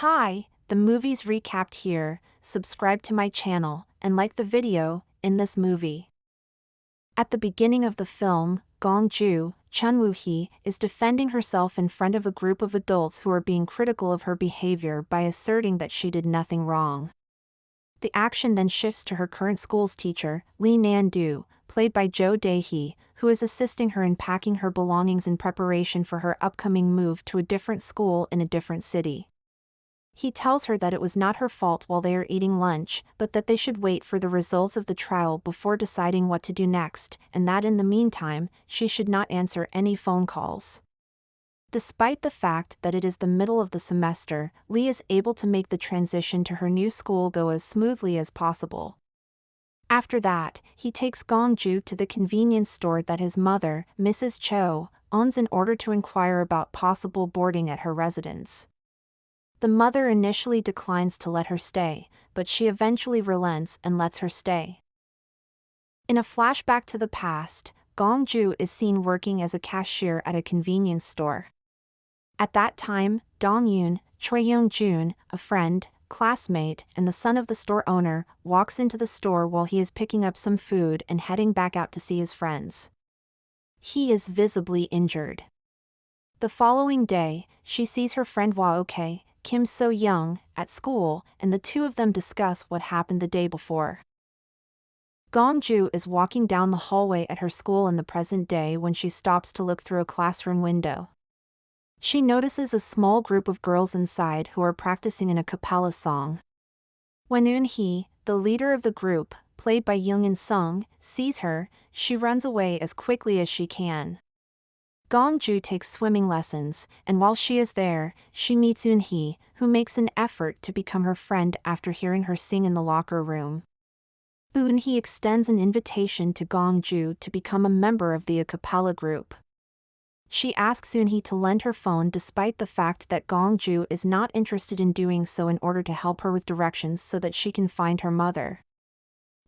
Hi, the movie's recapped here. Subscribe to my channel and like the video. In this movie, at the beginning of the film, Gongju, Chunwoo-hee, is defending herself in front of a group of adults who are being critical of her behavior by asserting that she did nothing wrong. The action then shifts to her current school's teacher, Lee Nan-do, played by Jo Dae-hee, who is assisting her in packing her belongings in preparation for her upcoming move to a different school in a different city. He tells her that it was not her fault while they are eating lunch, but that they should wait for the results of the trial before deciding what to do next, and that in the meantime, she should not answer any phone calls. Despite the fact that it is the middle of the semester, Lee is able to make the transition to her new school go as smoothly as possible. After that, he takes Gongju to the convenience store that his mother, Mrs. Cho, owns in order to inquire about possible boarding at her residence. The mother initially declines to let her stay, but she eventually relents and lets her stay. In a flashback to the past, Gongju is seen working as a cashier at a convenience store. At that time, Dong-yoon, Choi Young-jun, a friend, classmate, and the son of the store owner, walks into the store while he is picking up some food and heading back out to see his friends. He is visibly injured. The following day, she sees her friend Hwa-ok, Kim So-young, at school, and the two of them discuss what happened the day before. Gongju is walking down the hallway at her school in the present day when she stops to look through a classroom window. She notices a small group of girls inside who are practicing an a cappella song. When Eun-hee, the leader of the group, played by Young In-sung, sees her, she runs away as quickly as she can. Gongju takes swimming lessons, and while she is there, she meets Eun-hee, who makes an effort to become her friend after hearing her sing in the locker room. Eun-hee extends an invitation to Gongju to become a member of the a cappella group. She asks Eun-hee to lend her phone despite the fact that Gongju is not interested in doing so in order to help her with directions so that she can find her mother.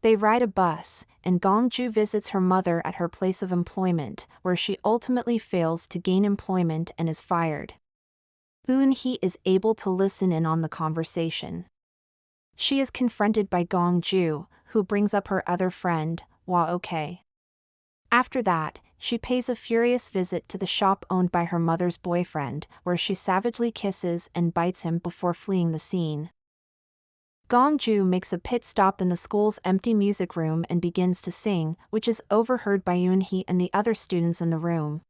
They ride a bus, and Gongju visits her mother at her place of employment, where she ultimately fails to gain employment and is fired. Eun-hee is able to listen in on the conversation. She is confronted by Gongju, who brings up her other friend, Hwa-ok. After that, she pays a furious visit to the shop owned by her mother's boyfriend, where she savagely kisses and bites him before fleeing the scene. Gongju makes a pit stop in the school's empty music room and begins to sing, which is overheard by Eun-hee and the other students in the room.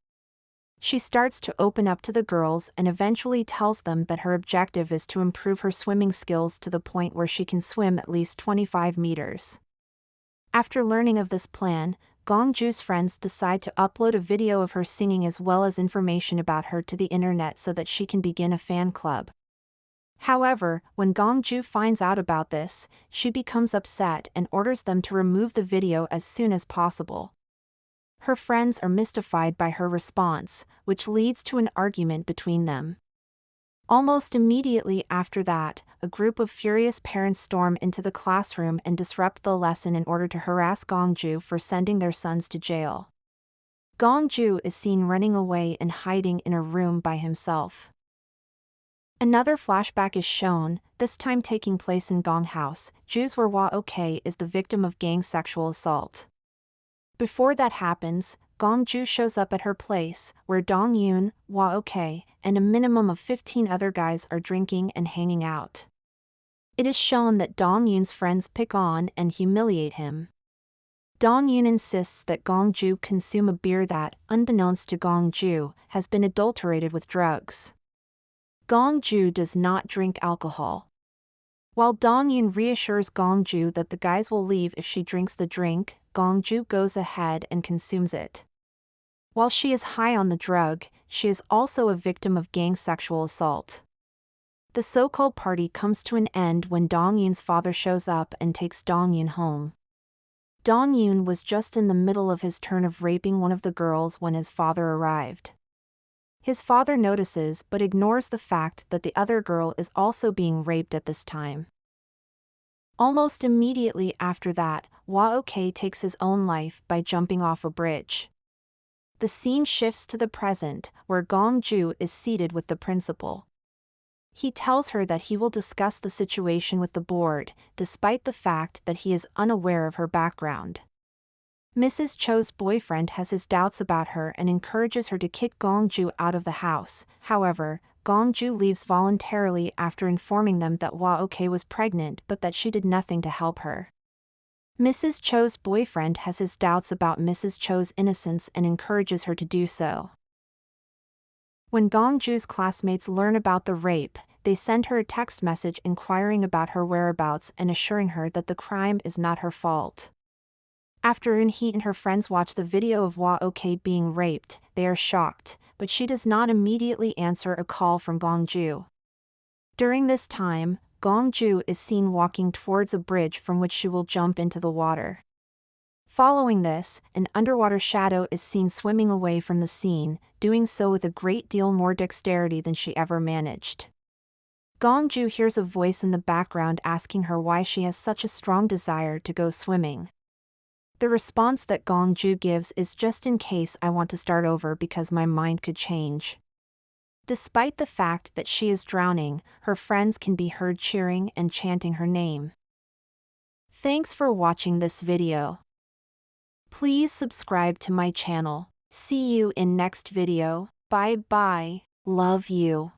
She starts to open up to the girls and eventually tells them that her objective is to improve her swimming skills to the point where she can swim at least 25 meters. After learning of this plan, Gongju's friends decide to upload a video of her singing as well as information about her to the internet so that she can begin a fan club. However, when Gongju finds out about this, she becomes upset and orders them to remove the video as soon as possible. Her friends are mystified by her response, which leads to an argument between them. Almost immediately after that, a group of furious parents storm into the classroom and disrupt the lesson in order to harass Gongju for sending their sons to jail. Gongju is seen running away and hiding in a room by himself. Another flashback is shown, this time taking place in Gong House, Ju's where Hwa-ok is the victim of gang sexual assault. Before that happens, Gongju shows up at her place, where Dong-yoon, Hwa-ok, and a minimum of 15 other guys are drinking and hanging out. It is shown that Dong-yoon's friends pick on and humiliate him. Dong-yoon insists that Gongju consume a beer that, unbeknownst to Gongju, has been adulterated with drugs. Gongju does not drink alcohol. While Dong-yoon reassures Gongju that the guys will leave if she drinks the drink, Gongju goes ahead and consumes it. While she is high on the drug, she is also a victim of gang sexual assault. The so-called party comes to an end when Dong-yoon's father shows up and takes Dong-yoon home. Dong-yoon was just in the middle of his turn of raping one of the girls when his father arrived. His father notices but ignores the fact that the other girl is also being raped at this time. Almost immediately after that, Hwa-ok takes his own life by jumping off a bridge. The scene shifts to the present, where Gongju is seated with the principal. He tells her that he will discuss the situation with the board, despite the fact that he is unaware of her background. Mrs. Cho's boyfriend has his doubts about her and encourages her to kick Gongju out of the house. However, Gongju leaves voluntarily after informing them that Hwa-ok was pregnant but that she did nothing to help her. Mrs. Cho's boyfriend has his doubts about Mrs. Cho's innocence and encourages her to do so. When Gongju's classmates learn about the rape, they send her a text message inquiring about her whereabouts and assuring her that the crime is not her fault. After Eun-hee and her friends watch the video of Hwa-ok being raped, they are shocked, but she does not immediately answer a call from Gongju. During this time, Gongju is seen walking towards a bridge from which she will jump into the water. Following this, an underwater shadow is seen swimming away from the scene, doing so with a great deal more dexterity than she ever managed. Gongju hears a voice in the background asking her why she has such a strong desire to go swimming. The response that Gongju gives is, "Just in case I want to start over because my mind could change." Despite the fact that she is drowning, her friends can be heard cheering and chanting her name. Thanks for watching this video. Please subscribe to my channel. See you in next video. Bye bye. Love you.